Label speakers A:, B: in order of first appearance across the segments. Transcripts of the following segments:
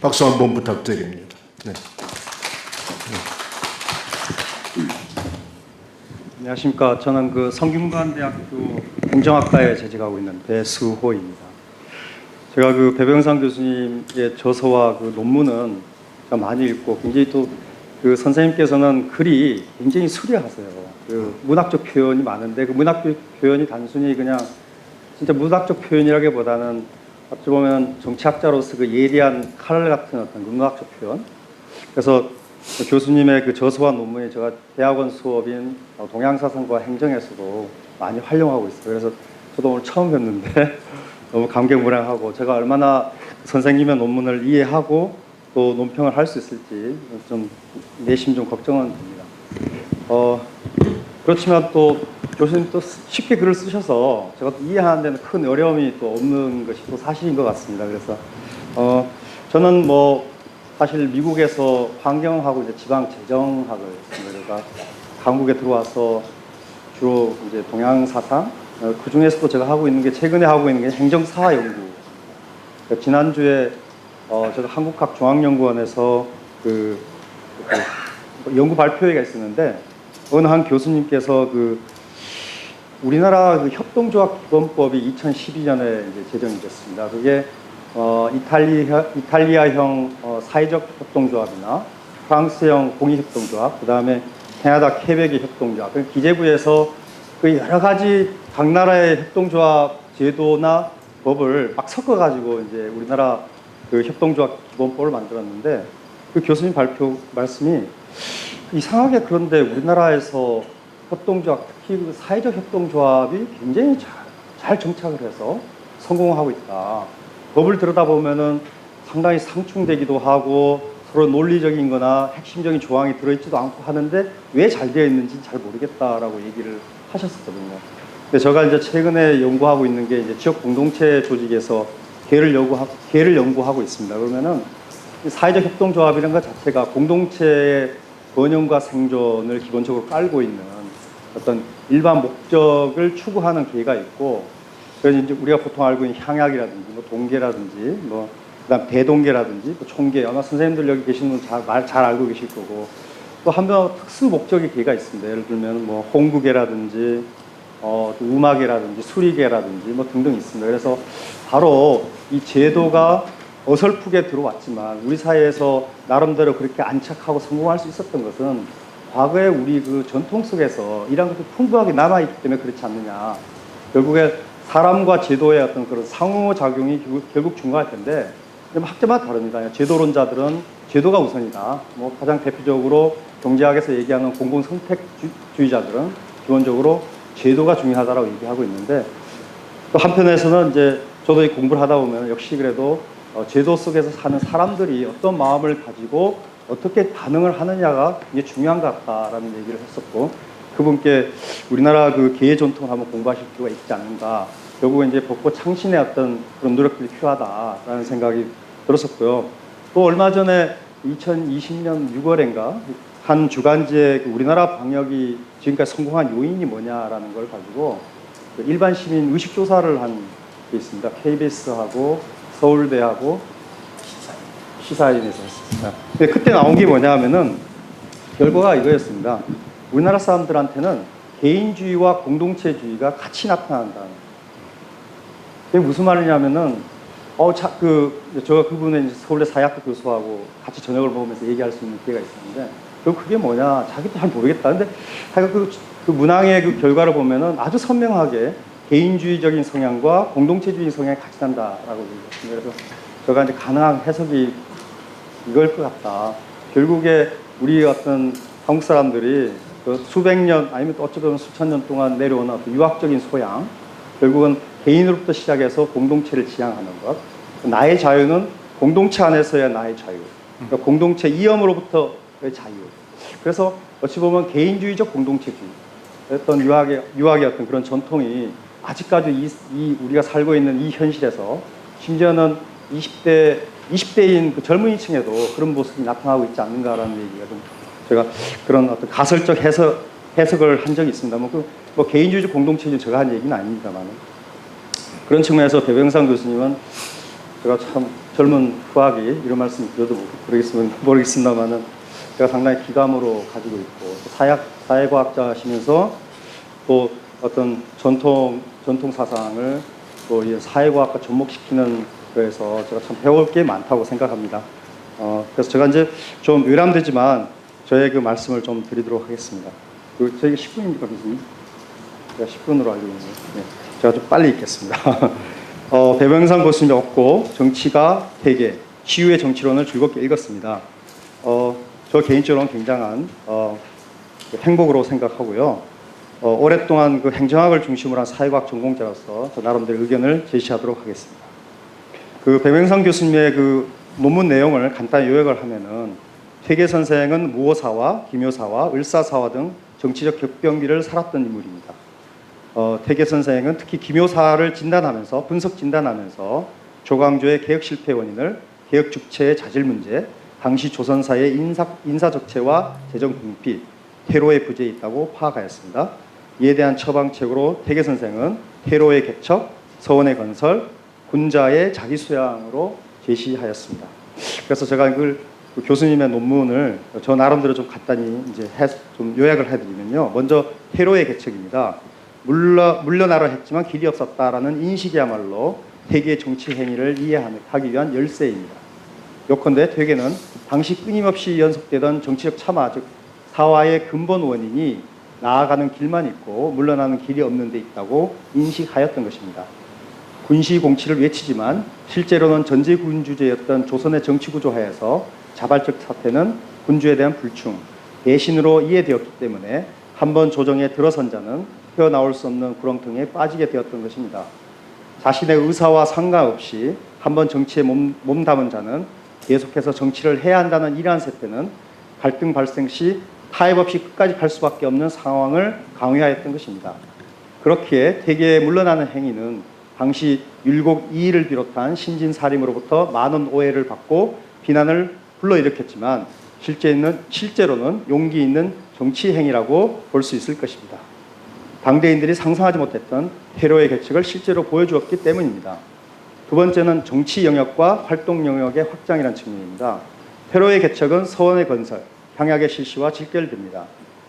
A: 박수 한번 부탁드립니다. 네.
B: 안녕하십니까. 저는 그 성균관대학교 행정학과에 재직하고 있는 배수호입니다. 제가 그 배병상 교수님의 저서와 그 논문은 제가 많이 읽고 굉장히 또 그 선생님께서는 글이 굉장히 수려하세요. 그 문학적 표현이 많은데 그 문학적 표현이 단순히 그냥 진짜 문학적 표현이라기보다는 어찌 보면 정치학자로서 그 예리한 칼 같은 어떤 문학적 표현. 그래서 교수님의 그 저서와 논문이 제가 대학원 수업인 동양사상과 행정에서도 많이 활용하고 있어요. 그래서 저도 오늘 처음 뵙는데 너무 감개무량하고 제가 얼마나 선생님의 논문을 이해하고 또 논평을 할 수 있을지 좀 내심 좀 걱정은 됩니다. 그렇지만 또 교수님 또 쉽게 글을 쓰셔서 제가 또 이해하는 데는 큰 어려움이 또 없는 것이 또 사실인 것 같습니다. 그래서 저는 뭐 사실 미국에서 환경하고 이제 지방 재정학을 했습니다. 한국에 들어와서 주로 이제 동양 사상 그 중에서도 제가 하고 있는 게 최근에 하고 있는 게 행정사화 연구. 그러니까 지난주에 제가 한국학중앙연구원에서 그 연구 발표회가 있었는데 어느 한 교수님께서 그 우리나라 그 협동조합 기본법이 2012년에 이제 제정이 됐습니다. 그게 이탈리아형 사회적 협동조합이나 프랑스형 공익협동조합, 그 다음에 캐나다 퀘벡의 협동조합, 그 기재부에서 그 여러 가지 각 나라의 협동조합 제도나 법을 막 섞어가지고 이제 우리나라 그 협동조합 기본법을 만들었는데 그 교수님 발표 말씀이 이상하게 그런데 우리나라에서 협동조합, 특히 그 사회적 협동조합이 굉장히 잘 정착을 해서 성공하고 있다. 법을 들여다보면은 상당히 상충되기도 하고 서로 논리적인 거나 핵심적인 조항이 들어있지도 않고 하는데 왜 잘 되어 있는지 잘 모르겠다라고 얘기를 하셨었거든요. 근데 제가 이제 최근에 연구하고 있는 게 이제 지역 공동체 조직에서 개를 연구하고 있습니다. 그러면은 사회적 협동조합이라는 것 자체가 공동체의 번영과 생존을 기본적으로 깔고 있는 어떤 일반 목적을 추구하는 계가 있고, 그래서 이제 우리가 보통 알고 있는 향약이라든지 뭐 동계라든지 뭐 그다음 대동계라든지 뭐 총계, 아마 선생님들 여기 계시는 분 잘 알고 계실 거고, 또 한편 특수 목적의 계가 있습니다. 예를 들면 뭐 홍구계라든지 또 우마계라든지 수리계라든지 뭐 등등 있습니다. 그래서 바로 이 제도가 어설프게 들어왔지만 우리 사회에서 나름대로 그렇게 안착하고 성공할 수 있었던 것은 과거에 우리 그 전통 속에서 이런 것이 풍부하게 남아있기 때문에 그렇지 않느냐. 결국에 사람과 제도의 어떤 그런 상호작용이 결국 중요할 텐데, 학자마다 다릅니다. 제도론자들은 제도가 우선이다. 뭐 가장 대표적으로 경제학에서 얘기하는 공공선택주의자들은 기본적으로 제도가 중요하다라고 얘기하고 있는데, 또 한편에서는 이제 저도 이 공부를 하다 보면 역시 그래도 제도 속에서 사는 사람들이 어떤 마음을 가지고 어떻게 반응을 하느냐가 이게 중요한 것 같다라는 얘기를 했었고, 그분께 우리나라 그 계의 전통을 한번 공부하실 필요가 있지 않는가. 결국은 이제 벚꽃 창신의 어떤 그런 노력들이 필요하다라는 생각이 들었었고요. 또 얼마 전에 2020년 6월인가 한 주간지에 우리나라 방역이 지금까지 성공한 요인이 뭐냐라는 걸 가지고 일반 시민 의식 조사를 한 게 있습니다. KBS하고 서울대하고 시사인에서 했습니다. 근데 그때 나온 게 뭐냐 하면은 결과가 이거였습니다. 우리나라 사람들한테는 개인주의와 공동체주의가 같이 나타난다. 그게 무슨 말이냐면은 제가 그분의 서울대 사회학과 교수하고 같이 저녁을 먹으면서 얘기할 수 있는 기회가 있었는데, 그게 뭐냐 자기도 잘 모르겠다. 근데 그 문항의 그 결과를 보면은 아주 선명하게 개인주의적인 성향과 공동체주의 성향이 같이 난다라고 얘기했습니다. 그래서 제가 이제 가능한 해석이 이걸 것 같다. 결국에 우리 어떤 한국 사람들이 그 수백 년 아니면 또 어쩌면 수천 년 동안 내려오는 어떤 유학적인 소양, 결국은 개인으로부터 시작해서 공동체를 지향하는 것. 나의 자유는 공동체 안에서야 나의 자유. 그러니까 공동체 이념으로부터의 자유. 그래서 어찌 보면 개인주의적 공동체주의. 어떤 유학의 어떤 그런 전통이 아직까지 우리가 살고 있는 이 현실에서 심지어는 20대인 그 젊은이층에도 그런 모습이 나타나고 있지 않는가라는 얘기가 좀 제가 그런 어떤 가설적 해석을 한 적이 있습니다. 뭐 개인주의적 공동체주의 제가 한 얘기는 아닙니다만, 그런 측면에서 배병상 교수님은 제가 참 젊은 후학이 이런 말씀 드려도 모르겠습니다만은 제가 상당히 기감으로 가지고 있고 사회과학자시면서 또 어떤 전통 사상을 또 이 사회과학과 접목시키는 거에서 제가 참 배울 게 많다고 생각합니다. 그래서 제가 이제 좀 의람되지만 저의 그 말씀을 좀 드리도록 하겠습니다. 저희가 10분입니까, 교수님? 제가 10분으로 알고 있는데, 네, 제가 좀 빨리 읽겠습니다. 배병상 교수님이 없고 정치가 대개 치유의 정치론을 즐겁게 읽었습니다. 저 개인적으로는 굉장한 행복으로 생각하고요. 오랫동안 그 행정학을 중심으로 한 사회과학 전공자로서 저 나름대로 의견을 제시하도록 하겠습니다. 그 배병상 교수님의 그 논문 내용을 간단히 요약을 하면은 퇴계 선생은 무오사와 기묘사와 을사사와 등 정치적 격변기를 살았던 인물입니다. 퇴계 선생은 특히 기묘사를 진단하면서 분석 진단하면서 조광조의 개혁 실패 원인을 개혁 주체의 자질 문제, 당시 조선사의 인사 적체와 재정 궁핍, 테러의 부재에 있다고 파악하였습니다. 이에 대한 처방책으로 퇴계 선생은 테러의 개척, 서원의 건설, 군자의 자기 수양으로 제시하였습니다. 그래서 제가 그 교수님의 논문을 저 나름대로 좀 간단히 이제 좀 요약을 해드리면요. 먼저 테러의 개척입니다. 물러나려 했지만 길이 없었다라는 인식이야말로 퇴계의 정치 행위를 이해하기 위한 열쇠입니다. 요컨대 퇴계는 당시 끊임없이 연속되던 정치적 참화, 즉 사화의 근본 원인이 나아가는 길만 있고 물러나는 길이 없는 데 있다고 인식하였던 것입니다. 군시 공치를 외치지만 실제로는 전제군주제였던 조선의 정치구조 하에서 자발적 사태는 군주에 대한 불충, 배신으로 이해되었기 때문에 한번 조정에 들어선 자는 헤어나올 수 없는 구렁텅이에 빠지게 되었던 것입니다. 자신의 의사와 상관없이 한번 정치에 몸담은 자는 계속해서 정치를 해야 한다는 이러한 세태는 갈등 발생 시 타협 없이 끝까지 갈 수밖에 없는 상황을 강요하였던 것입니다. 그렇기에 퇴계에 물러나는 행위는 당시 율곡 이의를 비롯한 신진사림으로부터 많은 오해를 받고 비난을 불러일으켰지만 실제로는 용기 있는 정치 행위라고 볼 수 있을 것입니다. 당대인들이 상상하지 못했던 테러의 개척을 실제로 보여주었기 때문입니다. 두 번째는 정치 영역과 활동 영역의 확장이라는 측면입니다. 테러의 개척은 서원의 건설, 향약의 실시와 직결됩니다.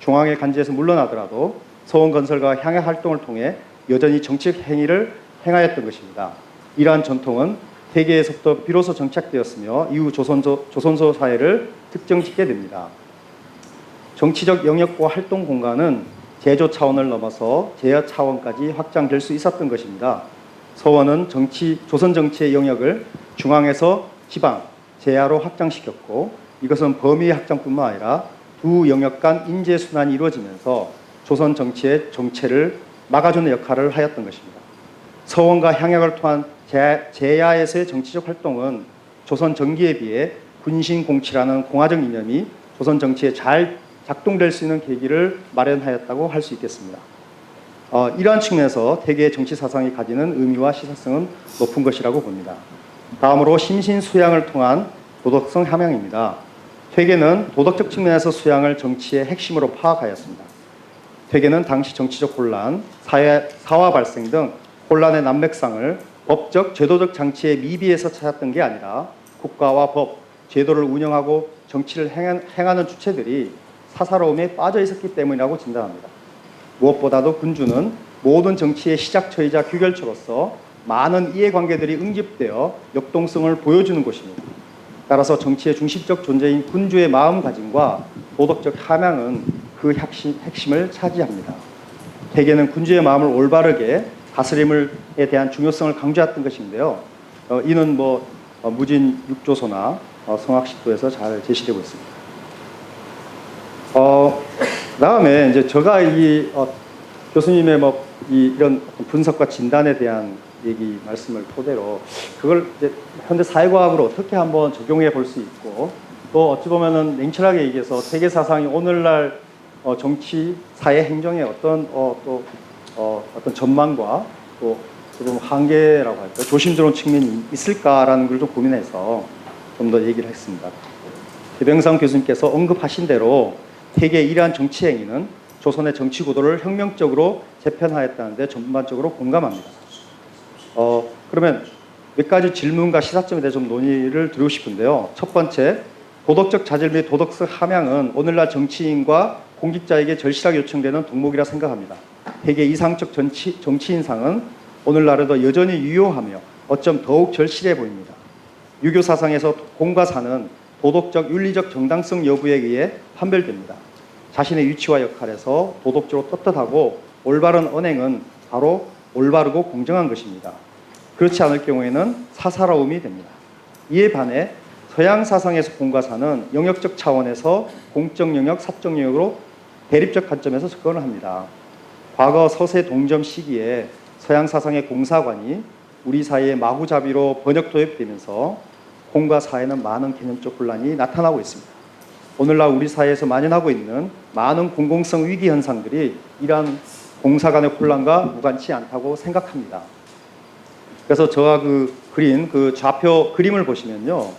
B: 중앙의 간지에서 물러나더라도 서원 건설과 향약 활동을 통해 여전히 정치적 행위를 행하였던 것입니다. 이러한 전통은 퇴계에서부터 비로소 정착되었으며 이후 조선소 사회를 특정짓게 됩니다. 정치적 영역과 활동 공간은 제조 차원을 넘어서 제어 차원까지 확장될 수 있었던 것입니다. 서원은 조선 정치의 영역을 중앙에서 지방, 제하로 확장시켰고 이것은 범위의 확장뿐만 아니라 두 영역 간 인재 순환이 이루어지면서 조선 정치의 정체를 막아주는 역할을 하였던 것입니다. 서원과 향약을 통한 제야에서의 정치적 활동은 조선 정기에 비해 군신공치라는 공화적 이념이 조선 정치에 잘 작동될 수 있는 계기를 마련하였다고 할 수 있겠습니다. 이러한 측면에서 퇴계의 정치 사상이 가지는 의미와 시사성은 높은 것이라고 봅니다. 다음으로 심신 수양을 통한 도덕성 함양입니다. 퇴계는 도덕적 측면에서 수양을 정치의 핵심으로 파악하였습니다. 퇴계는 당시 정치적 혼란, 사화 발생 등 혼란의 난맥상을 법적, 제도적 장치의 미비에서 찾았던 게 아니라 국가와 법, 제도를 운영하고 정치를 행하는 주체들이 사사로움에 빠져 있었기 때문이라고 진단합니다. 무엇보다도 군주는 모든 정치의 시작처이자 규결처로서 많은 이해관계들이 응집되어 역동성을 보여주는 곳입니다. 따라서 정치의 중심적 존재인 군주의 마음가짐과 도덕적 함양은 그 핵심을 차지합니다. 퇴계는 군주의 마음을 올바르게 다스림에 대한 중요성을 강조했던 것인데요. 이는 무진 육조서나 성학식도에서 잘 제시되고 있습니다. 그다음에 이제 제가 교수님의 이런 분석과 진단에 대한 말씀을 토대로 그걸 이제 현대 사회과학으로 어떻게 한번 적용해 볼 수 있고 또 어찌 보면은 냉철하게 얘기해서 세계 사상이 오늘날 정치, 사회 행정에 어떤 전망과 또 조금 한계라고 할까 조심스러운 측면이 있을까라는 걸 좀 고민해서 좀 더 얘기를 했습니다. 배병상 교수님께서 언급하신 대로 퇴계의 이러한 정치 행위는 조선의 정치 구도를 혁명적으로 재편하였다는데 전반적으로 공감합니다. 그러면 몇 가지 질문과 시사점에 대해 좀 논의를 드리고 싶은데요. 첫 번째, 도덕적 자질 및 도덕적 함양은 오늘날 정치인과 공직자에게 절실하게 요청되는 덕목이라 생각합니다. 세계 이상적 정치인상은 오늘날에도 여전히 유효하며 어쩜 더욱 절실해 보입니다. 유교 사상에서 공과 사는 도덕적, 윤리적 정당성 여부에 의해 판별됩니다. 자신의 위치와 역할에서 도덕적으로 떳떳하고 올바른 언행은 바로 올바르고 공정한 것입니다. 그렇지 않을 경우에는 사사로움이 됩니다. 이에 반해 서양 사상에서 공과 사는 영역적 차원에서 공적 영역, 사적 영역으로 대립적 관점에서 접근을 합니다. 과거 서세 동점 시기에 서양 사상의 공사관이 우리 사이에 마구잡이로 번역 도입되면서 공과 사에는 많은 개념적 혼란이 나타나고 있습니다. 오늘날 우리 사회에서 만연하고 있는 많은 공공성 위기 현상들이 이러한 공사 간의 혼란과 무관치 않다고 생각합니다. 그래서 저와 그린 좌표 그림을 보시면요.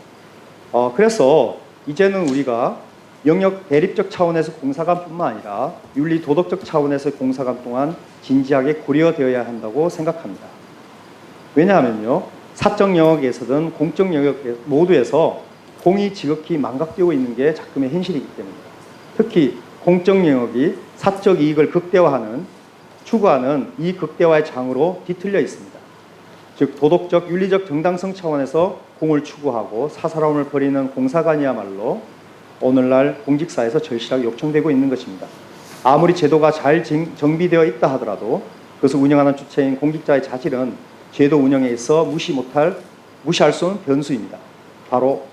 B: 그래서 이제는 우리가 영역 대립적 차원에서 공사관뿐만 아니라 윤리 도덕적 차원에서의 공사관 또한 진지하게 고려되어야 한다고 생각합니다. 왜냐하면요. 사적 영역에서든 공적 영역 모두에서 공이 지극히 망각되고 있는 게 작금의 현실이기 때문입니다. 특히 공적 영역이 사적 이익을 추구하는 이 극대화의 장으로 뒤틀려 있습니다. 즉 도덕적, 윤리적 정당성 차원에서 공을 추구하고 사사로움을 벌이는 공사관이야말로 오늘날 공직사에서 절실하게 요청되고 있는 것입니다. 아무리 제도가 잘 정비되어 있다 하더라도 그것을 운영하는 주체인 공직자의 자질은 제도 운영에 있어 무시할 수 없는 변수입니다.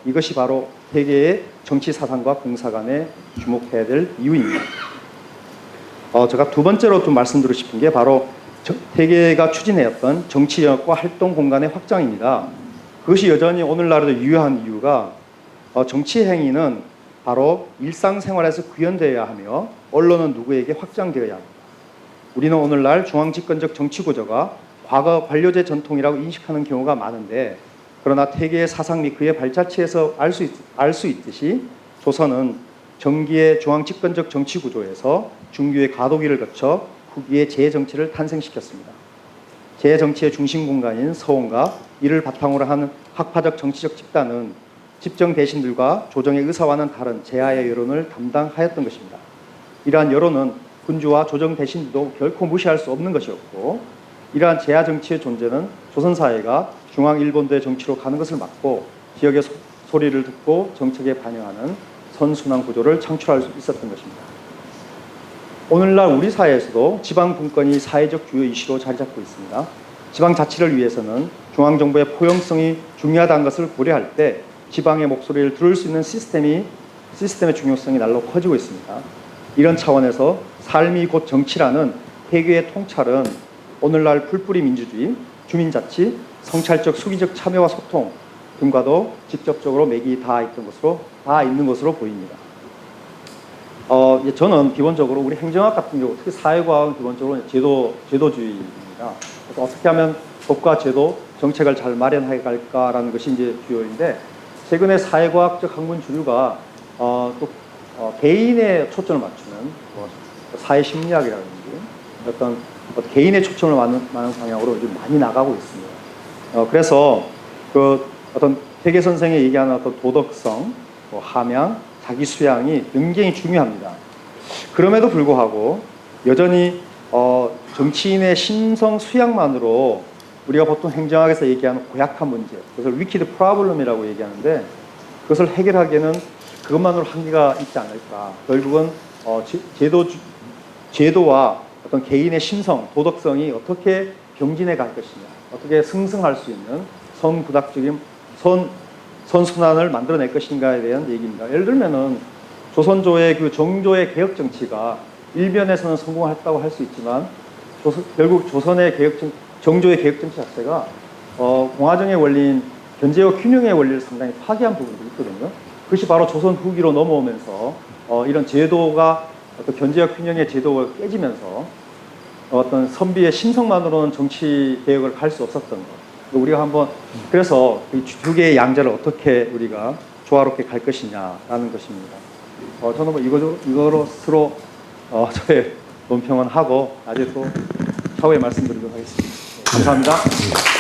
B: 이것이 바로 세계의 정치 사상과 공사 간에 주목해야 될 이유입니다. 제가 두 번째로 좀 말씀드리고 싶은 게 바로 세계가 추진해왔던 정치 영역과 활동 공간의 확장입니다. 그것이 여전히 오늘날에도 유효한 이유가 정치 행위는 바로 일상생활에서 구현되어야 하며 언론은 누구에게 확장되어야 합니다. 우리는 오늘날 중앙집권적 정치 구조가 과거 관료제 전통이라고 인식하는 경우가 많은데 그러나 세계의 사상 및 그의 발자취에서 알 수 있듯이 조선은 정기의 중앙집권적 정치 구조에서 중기의 가도기를 거쳐 후기의 재정치를 탄생시켰습니다. 재정치의 중심 공간인 서원과 이를 바탕으로 하는 학파적 정치적 집단은 집정 대신들과 조정의 의사와는 다른 제하의 여론을 담당하였던 것입니다. 이러한 여론은 군주와 조정 대신들도 결코 무시할 수 없는 것이었고 이러한 제하 정치의 존재는 조선 사회가 중앙 일본도의 정치로 가는 것을 막고 지역의 소리를 듣고 정책에 반영하는 선순환 구조를 창출할 수 있었던 것입니다. 오늘날 우리 사회에서도 지방 분권이 사회적 주요 이슈로 자리 잡고 있습니다. 지방 자치를 위해서는 중앙정부의 포용성이 중요하다는 것을 고려할 때 지방의 목소리를 들을 수 있는 시스템의 중요성이 날로 커지고 있습니다. 이런 차원에서 삶이 곧 정치라는 세계의 통찰은 오늘날 풀뿌리 민주주의, 주민자치, 성찰적 수기적 참여와 소통 등과도 직접적으로 맥이 있는 것으로 보입니다. 저는 기본적으로 우리 행정학 같은 경우, 특히 사회과학은 기본적으로 제도주의입니다. 그래서 어떻게 하면 법과 제도, 정책을 잘 마련해 갈까라는 것이 이제 주요인데, 최근에 사회과학적 학문 주류가 개인의 초점을 맞추는 사회심리학이라든지 어떤 개인의 초점을 맞는 방향으로 좀 많이 나가고 있습니다. 그래서 어떤 세계 선생이 얘기하는 어떤 도덕성, 함양, 자기 수양이 굉장히 중요합니다. 그럼에도 불구하고 여전히 정치인의 심성 수양만으로 우리가 보통 행정학에서 얘기하는 고약한 문제, 그것을 위키드 프로블럼이라고 얘기하는데 그것을 해결하기에는 그것만으로 한계가 있지 않을까. 결국은 제도와 어떤 개인의 심성, 도덕성이 어떻게 병진해 갈 것이냐, 어떻게 승승할 수 있는 선구닥적인 선순환을 만들어낼 것인가에 대한 얘기입니다. 예를 들면은 조선조의 정조의 개혁 정치가 일면에서는 성공했다고 할 수 있지만 결국 조선의 정조의 개혁 정치 자체가 공화정의 원리인 견제와 균형의 원리를 상당히 파괴한 부분도 있거든요. 그것이 바로 조선 후기로 넘어오면서 이런 제도가 어떤 견제와 균형의 제도가 깨지면서 어떤 선비의 신성만으로는 정치 개혁을 할 수 없었던 것. 우리가 한번 그래서 이 두 개의 양자를 어떻게 우리가 조화롭게 갈 것이냐라는 것입니다. 저는 뭐 이거로스로 저의 논평은 하고 나중에 또 차후에 말씀드리도록 하겠습니다. 감사합니다.